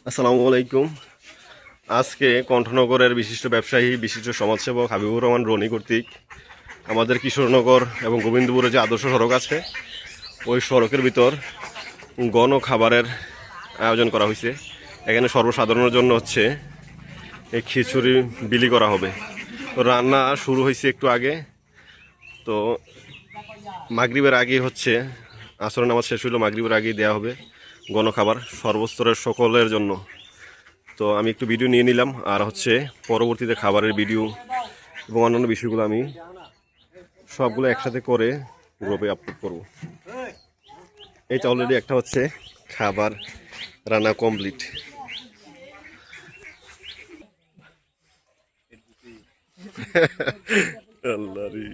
আসসালামু আলাইকুম। আজকে কণ্ঠনগরের বিশিষ্ট ব্যবসায়ী বিশিষ্ট সমাজসেবক হাবিবুর রহমান রনি কর্তৃক আমাদের কিশোরনগর এবং গোবিন্দপুরে যে আদর্শ সড়ক আছে ওই সড়কের ভিতর গণ খাবারের আয়োজন করা হয়েছে। এখানে সর্বসাধারণের জন্য হচ্ছে এই খিচুড়ি বিলি করা হবে। তো রান্না শুরু হয়েছে একটু আগে, তো মাগরিবের আগে হচ্ছে আসরের নামাজ শেষ হইলো, মাগরিবের আগেই দেওয়া হবে গণখাবার সর্বস্তরের সকলের জন্য। তো আমি একটু ভিডিও নিয়ে নিলাম, আর হচ্ছে পরবর্তীতে খাবারের ভিডিও এবং অন্যান্য বিষয়গুলো আমি সবগুলো একসাথে করে গ্রুপে আপলোড করব। এইটা অলরেডি একটা হচ্ছে খাবার রান্না কমপ্লিট। আল্লাহ রে।